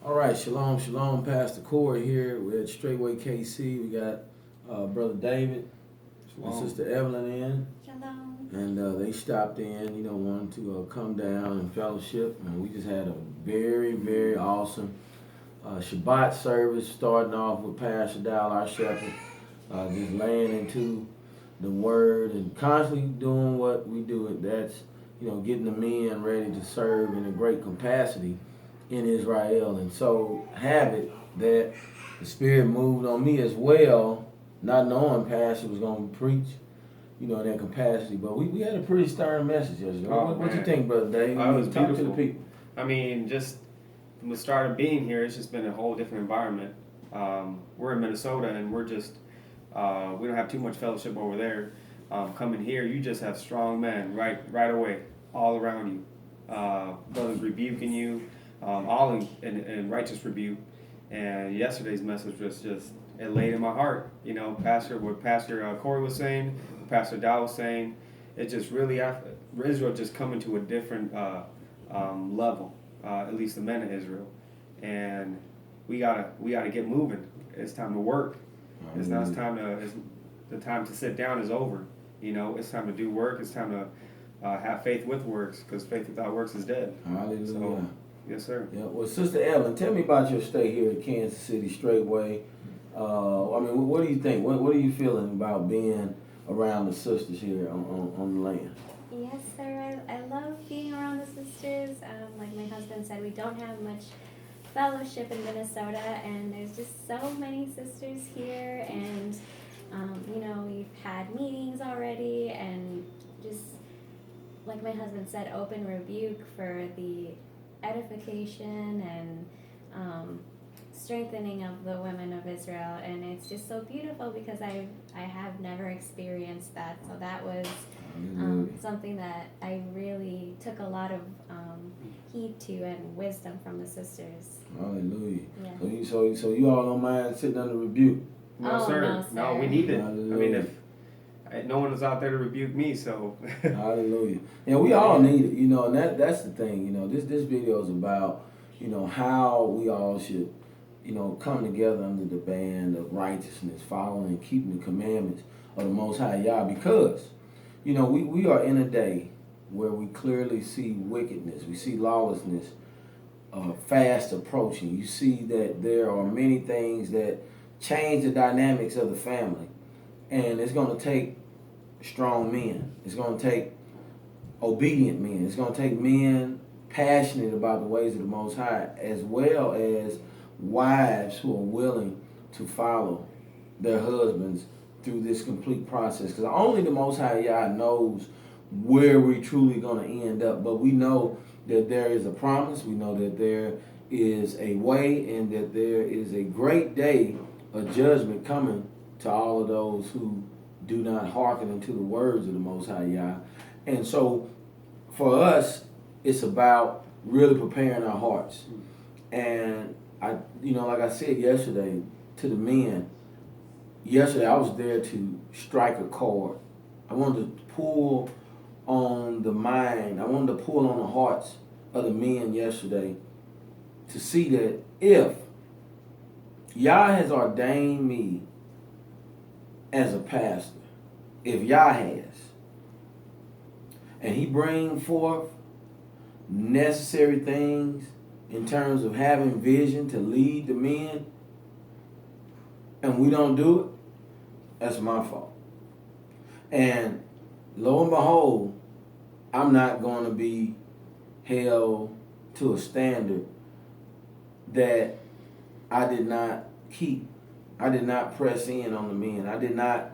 All right, Shalom Shalom, Pastor Corey here. We're at Straitway KC. We got Brother David and Sister Evelin in. Shalom. And they stopped in, wanted to come down and fellowship. And we just had a very, very awesome Shabbat service, starting off with Pastor Dal, our shepherd, just laying into the word and constantly doing what we do. That's, getting the men ready to serve in a great capacity in Israel. And so have it that the Spirit moved on me as well, not knowing Pastor was going to preach, in that capacity. But we had a pretty stern message yesterday. What you think, Brother Dave? Oh, it was Talk beautiful. to the people. I mean, just from the start of being here, it's just been a whole different environment. We're in Minnesota, and we're just, we don't have too much fellowship over there. Coming here, you just have strong men right away, all around you. Brothers rebuking you, all in righteous rebuke. And yesterday's message was just, it laid in my heart. What Pastor Corey was saying, what Pastor Dow was saying, it just really, Israel just coming to a different level, at least the men of Israel. And we gotta get moving. It's time to work. It's not the time to sit down is over. It's time to do work. It's time to have faith with works, because faith without works is dead. Hallelujah. So, yes, sir. Yeah. Well, Sister Evelin, tell me about your stay here at Kansas City Straitway. What do you think? What are you feeling about being around the sisters here on the land? Yes, sir. I love being around the sisters. Like my husband said, we don't have much fellowship in Minnesota, and there's just so many sisters here, and we've had meetings already, and just like my husband said, open rebuke for the edification and strengthening of the women of Israel. And it's just so beautiful because I have never experienced that, so that was something that I really took a lot of heed to and wisdom from the sisters. Hallelujah. Yeah. So you all don't mind sitting under rebuke? No, sir. No, sir. No, we need it. Hallelujah. I mean, if no one is out there to rebuke me, so. Hallelujah. And we all need it, and that's the thing, this video is about, how we all should, come together under the band of righteousness, following and keeping the commandments of the Most High Yah, because, we are in a day where we clearly see wickedness, we see lawlessness fast approaching. You see that there are many things that change the dynamics of the family, and it's going to take strong men. It's going to take obedient men. It's going to take men passionate about the ways of the Most High, as well as wives who are willing to follow their husbands through this complete process. Because only the Most High Yah knows where we're truly going to end up. But we know that there is a promise. We know that there is a way, and that there is a great day of judgment coming to all of those who do not hearken unto the words of the Most High Yah. And so for us, it's about really preparing our hearts. And like I said yesterday to the men, yesterday I was there to strike a chord. I wanted to pull on the mind. I wanted to pull on the hearts of the men yesterday to see that if Yah has ordained me as a pastor, if Yah has, and he bring forth necessary things in terms of having vision to lead the men, and we don't do it, that's my fault. And lo and behold, I'm not going to be held to a standard that I did not keep. I did not press in on the men. I did not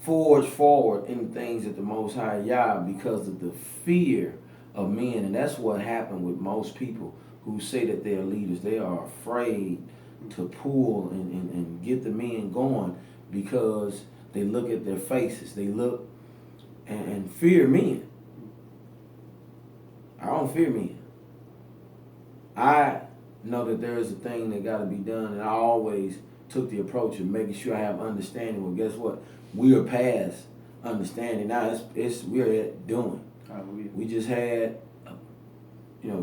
forge forward in the things of the Most High Yah because of the fear of men. And that's what happened with most people who say that they're leaders. They are afraid to pull and get the men going because they look at their faces. They look and fear men. I don't fear men. I know that there is a thing that got to be done, and I always took the approach of making sure I have understanding. Well, guess what? We are past understanding now. We're at doing. Hallelujah. We just had,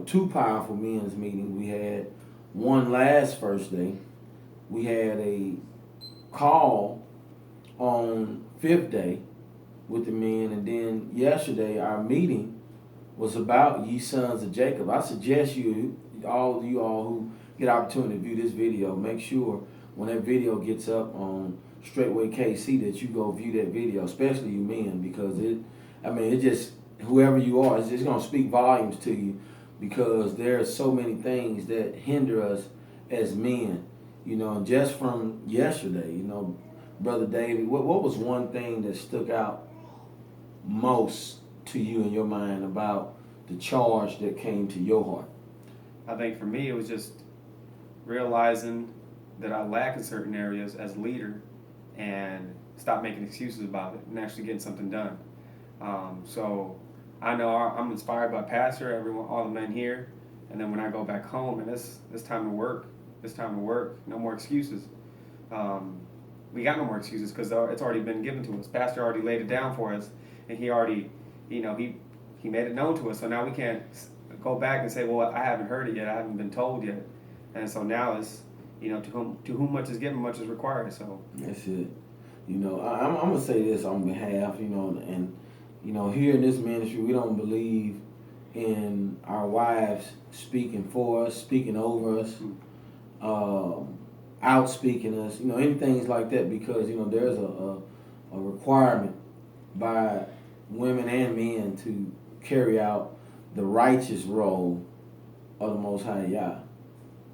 two powerful men's meetings. We had one last first day. We had a call on 5th day with the men, and then yesterday our meeting was about ye sons of Jacob. I suggest all who get opportunity to view this video, make sure when that video gets up on Straitway KC that you go view that video, especially you men, because it just, whoever you are, it's just gonna speak volumes to you, because there are so many things that hinder us as men, and just from yesterday, Brother David, what was one thing that stuck out most to you in your mind about the charge that came to your heart? I think for me, it was just realizing that I lack in certain areas as a leader and stop making excuses about it and actually getting something done. So I know I'm inspired by Pastor, everyone, all the men here, and then when I go back home and it's time to work, no more excuses. We got no more excuses because it's already been given to us. Pastor already laid it down for us, and he already, he made it known to us. So now we can't go back and say, well, I haven't heard it yet, I haven't been told yet. And so now it's, to whom much is given, much is required. So that's it. I'm gonna say this on behalf, and here in this ministry, we don't believe in our wives speaking for us, speaking over us, outspeaking us, anything like that, because there's a requirement by women and men to carry out the righteous role of the Most High Yah.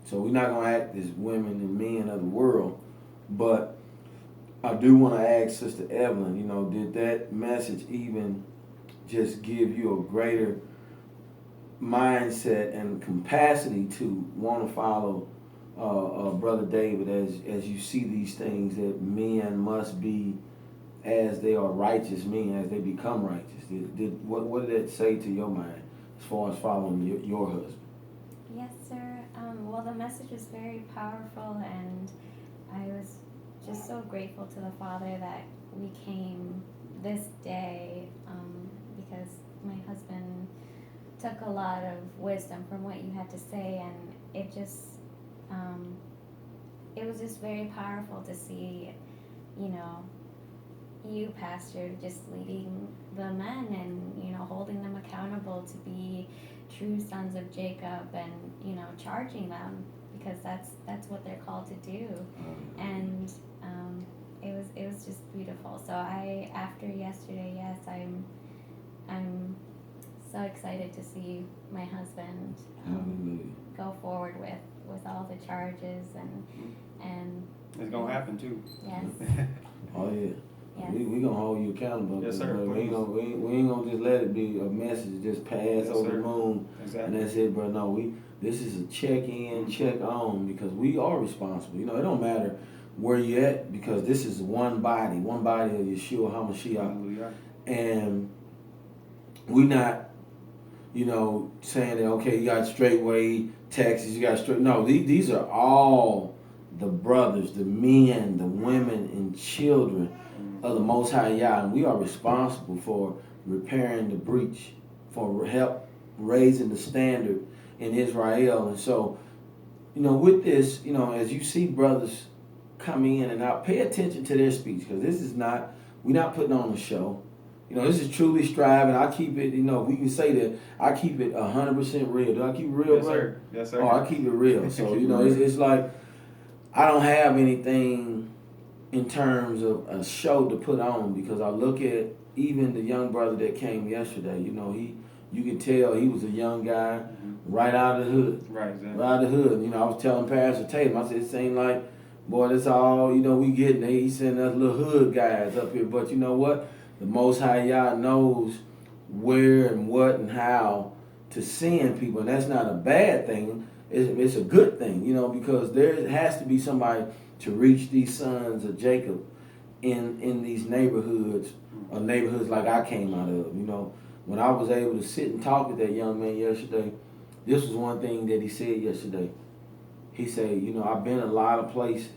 So we're not gonna act as women and men of the world, but I do want to ask Sister Evelin, did that message even just give you a greater mindset and capacity to want to follow Brother David as you see these things that men must be as they are righteous men, as they become righteous? What did that say to your mind as far as following your husband? Yes, sir. Well, the message was very powerful, and I was just so grateful to the Father that we came this day, because my husband took a lot of wisdom from what you had to say, and it just, it was just very powerful to see, you, Pastor, just leading the men and, holding them accountable to be true sons of Jacob, and, charging them, because that's what they're called to do. And it was just beautiful. So after yesterday, yes, I'm so excited to see my husband go forward with all the charges, and it's gonna happen too. Yes. Oh yeah. Yes. We gonna hold you accountable. Yes, sir. We ain't gonna just let it be a message just pass over the moon. Exactly. And that's it, bro. No, this is a check in, check on, because we are responsible. It don't matter where you at, because this is one body of Yeshua HaMashiach. Hallelujah. And we not, saying that, okay, you got Straitway, Texas, you got no, these are all the brothers, the men, the women, and children of the Most High Yah, and we are responsible for repairing the breach, for help raising the standard in Israel. And so, with this, as you see brothers come in and out, pay attention to their speech, because this is not, we're not putting on a show. This is truly striving. I keep it, we can say that I keep it 100% real. Do I keep it real, Yes, brother? sir. Yes, sir. Oh, I keep it real. So, it's like, I don't have anything in terms of a show to put on, because I look at even the young brother that came yesterday. You can tell he was a young guy, right out of the hood. Right, exactly. Right out of the hood. I was telling Pastor Tatum, I said, it seemed like, boy, that's all, we getting. He's sending us little hood guys up here. But you know what? The Most High Yah knows where and what and how to send people. And that's not a bad thing. It's a good thing, because there has to be somebody to reach these sons of Jacob in these neighborhoods, or neighborhoods like I came out of. When I was able to sit and talk with that young man yesterday, this was one thing that he said yesterday. He said, I've been a lot of places,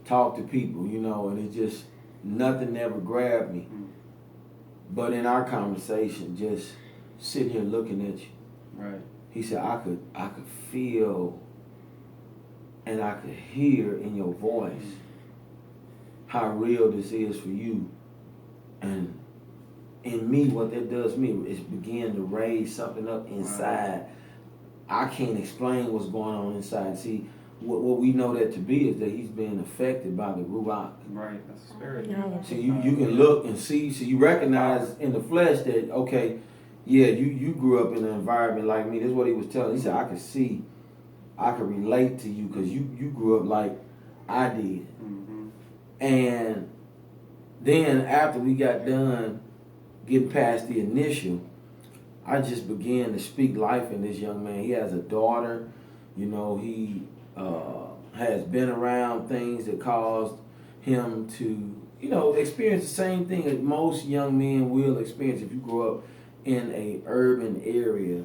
talked to people, and it just, nothing ever grabbed me. But in our conversation, just sitting here looking at you, right, he said, I could feel and I could hear in your voice how real this is for you. And in me, what that does to me is begin to raise something up inside. I can't explain what's going on inside. See, what we know that to be is that he's being affected by the Ruach. Right, that's the spirit. So you can look and see, so you recognize in the flesh that, okay, yeah, you grew up in an environment like me. This is what he was telling. He said, I could see, I could relate to you because you grew up like I did. Mm-hmm. And then after we got done getting past the initial, I just began to speak life in this young man. He has a daughter. You know, he has been around things that caused him to, you know, experience the same thing that most young men will experience if you grow up in a urban area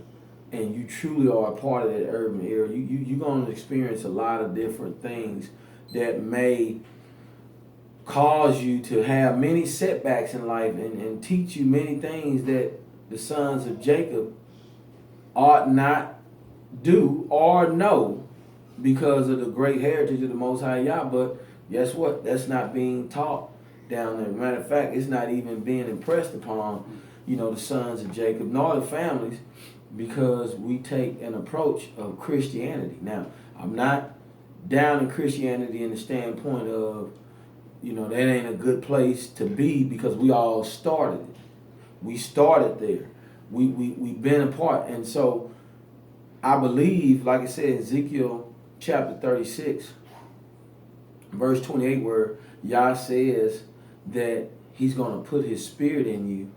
and you truly are a part of that urban area. You're going to experience a lot of different things that may cause you to have many setbacks in life and teach you many things that the sons of Jacob ought not do or know because of the great heritage of the Most High Yah. But guess what? That's not being taught down there. Matter of fact, it's not even being impressed upon, you know, the sons of Jacob nor the families, because we take an approach of Christianity. Now, I'm not down in Christianity in the standpoint of, you know, that ain't a good place to be because we all started it. We started there. We've been apart. And so I believe, like I said, Ezekiel chapter 36, verse 28, where Yah says that he's going to put his spirit in you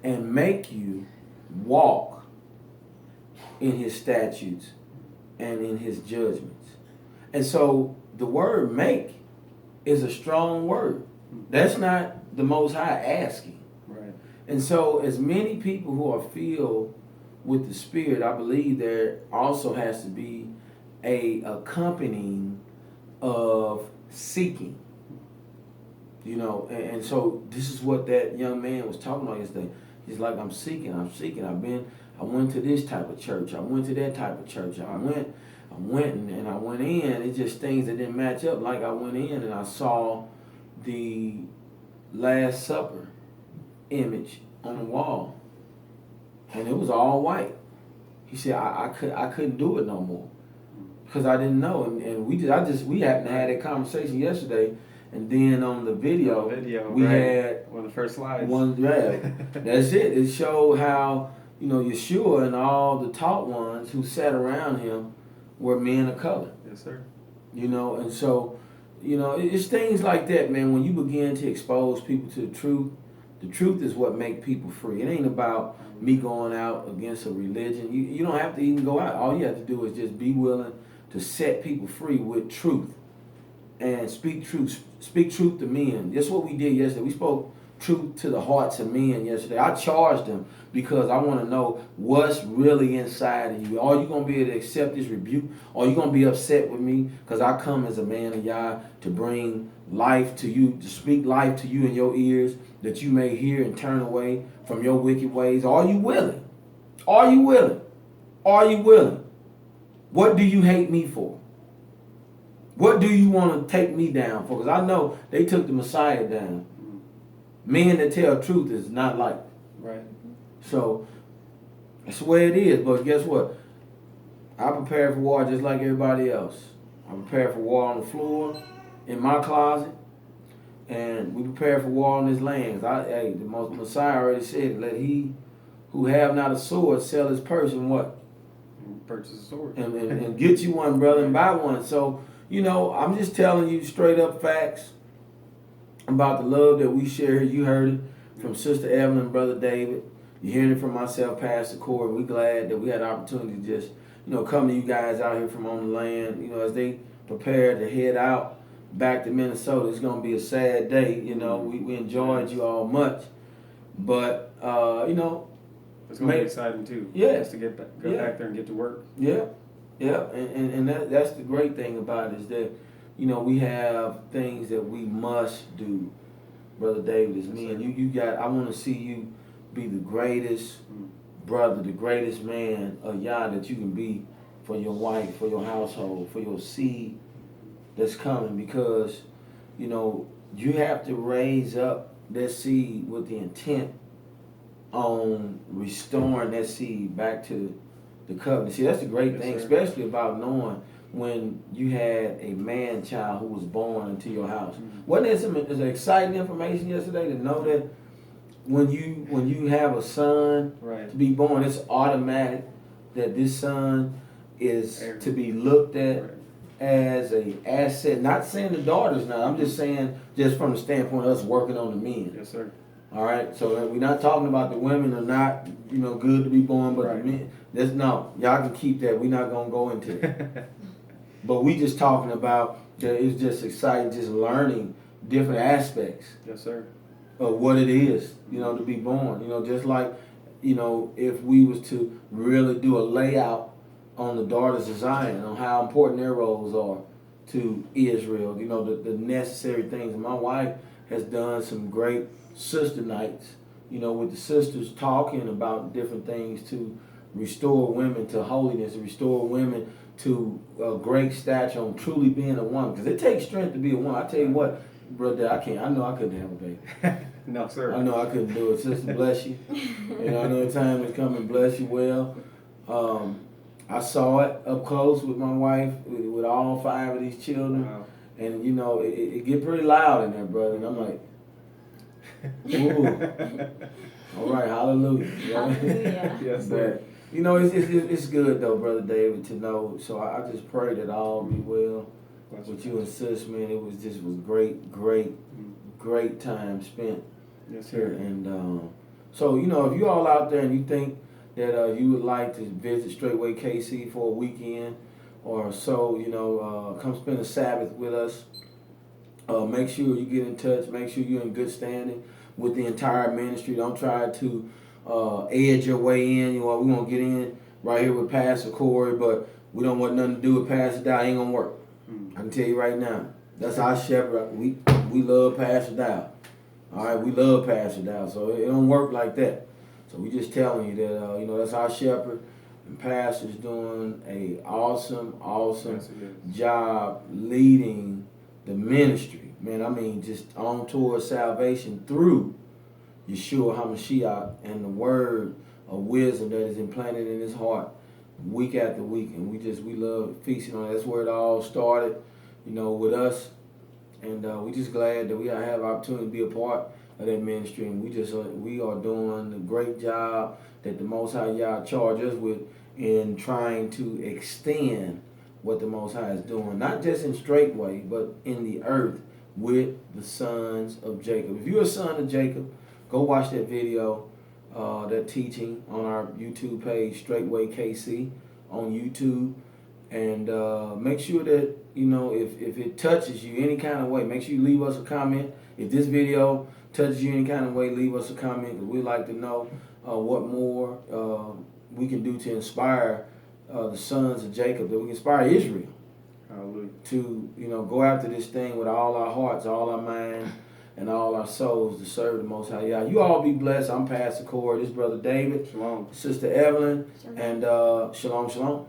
and make you walk in his statutes and in his judgments. And so the word make is a strong word. That's not the Most High asking. Right. And so as many people who are filled with the Spirit, I believe there also has to be a accompanying of seeking. You know, and so this is what that young man was talking about yesterday. He's like, I'm seeking. I went to this type of church. I went to that type of church. I went and I went in. It's just things that didn't match up. Like I went in and I saw the Last Supper image on the wall, and it was all white. He said I couldn't do it no more because I didn't know, and we happened to have that conversation yesterday, and then on the video we had one of the first slides. That's it. It showed how, you know, Yeshua and all the taught ones who sat around him were men of color. Yes, sir. You know, and so, you know, it's things like that, man. When you begin to expose people to the truth is what make people free. It ain't about me going out against a religion. You don't have to even go out. All you have to do is just be willing to set people free with truth and speak truth. Speak truth to men. That's what we did yesterday. We spoke truth to the hearts of men yesterday. I charged them because I want to know what's really inside of you. Are you going to be able to accept this rebuke? Are you going to be upset with me because I come as a man of Yah to bring life to you, to speak life to you in your ears, that you may hear and turn away from your wicked ways? Are you willing? Are you willing? Are you willing? What do you hate me for? What do you want to take me down for? Because I know they took the Messiah down. Men that tell truth is not like. Right. So that's the way it is. But guess what? I prepare for war just like everybody else. I prepare for war on the floor, in my closet, and we prepare for war on this land. The Messiah already said, let he who have not a sword sell his purse and what? Purchase a sword. And get you one, brother, and buy one. So, you know, I'm just telling you straight up facts about the love that we share here. You heard it from Sister Evelin and Brother David. You're hearing it from myself, Pastor Corey. We're glad that we had the opportunity to just, you know, come to you guys out here from on the land, you know, as they prepare to head out back to Minnesota. It's going to be a sad day, you know. We enjoyed you all much. But, you know. It's going to be exciting, too. Yeah. Just to go back there and get to work. Yeah. Yeah. And that's the great thing about it is that, you know, we have things that we must do, Brother David, as me. And I want to see you be the greatest brother, the greatest man of Yah that you can be for your wife, for your household, for your seed that's coming, because, you know, you have to raise up that seed with the intent on restoring that seed back to the covenant. See, that's the great Yes, thing, sir. especially about knowing when you had a man child who was born into your house. Wasn't there some exciting information yesterday to know that when you have a son Right. to be born, it's automatic that this son is Heir. to be looked at Right. as a asset. Not saying the daughters now. I'm just saying just from the standpoint of us working on the men. Yes, sir. All right. So we're not talking about the women are not, you know, good to be born, but Right. the men. That's no. Y'all can keep that. We're not gonna go into it. But we just talking about that it's just exciting, just learning different aspects Yes, sir. of what it is, you know, to be born. You know, just like, you know, if we was to really do a layout on the daughters of Zion, on how important their roles are to Israel, you know, the necessary things. And my wife has done some great sister nights, you know, with the sisters talking about different things to restore women to holiness, restore women to a great stature on truly being a woman. Because it takes strength to be a woman. I tell you what, brother, I know I couldn't have a baby. No, sir. I know I couldn't do it. Sister, bless you. You know, I know the time is coming. Bless you well. I saw it up close with my wife, with all 5 of these children. Wow. And, you know, it get pretty loud in there, brother. And I'm like, ooh. All right, hallelujah. You know? Hallelujah. Yes, sir. But, you know, it's good, though, Brother David, to know. So I just pray that all be well Bless with you and sis, man. It was great time spent Yes, here. sir. And so, you know, if you all out there and you think that you would like to visit Straitway KC for a weekend or so, you know, come spend a Sabbath with us. Make sure you get in touch. Make sure you're in good standing with the entire ministry. Don't try to edge your way in. You know, we're going to get in right here with Pastor Corey, but we don't want nothing to do with Pastor Dow. Ain't going to work. I can tell you right now. That's our shepherd. We love Pastor Dow. All right, we love Pastor Dow. So it don't work like that. So we just telling you that, you know, that's our shepherd. And Pastor's doing a awesome Yes, it is. job leading the ministry. Man, I mean, just on towards salvation through Yeshua HaMashiach and the word of wisdom that is implanted in his heart week after week. And we love feasting on it. That's where it all started, you know, with us. And we just glad that we have opportunity to be a part of that ministry. And we are doing a great job that the Most High Yah charged us with in trying to extend what the Most High is doing, not just in Straitway, but in the earth with the sons of Jacob. If you're a son of Jacob, go watch that video, that teaching on our YouTube page, Straitway KC on YouTube. And make sure that, you know, if it touches you any kind of way, make sure you leave us a comment. If this video touches you any kind of way, leave us a comment, because we'd like to know what more we can do to inspire the sons of Jacob, that we can inspire Israel Hallelujah. to, you know, go after this thing with all our hearts, all our minds, and all our souls to serve the Most High Yah. You all be blessed. I'm Pastor Corey. This is Brother David, Shalom. Sister Evelin, Shalom. and Shalom Shalom.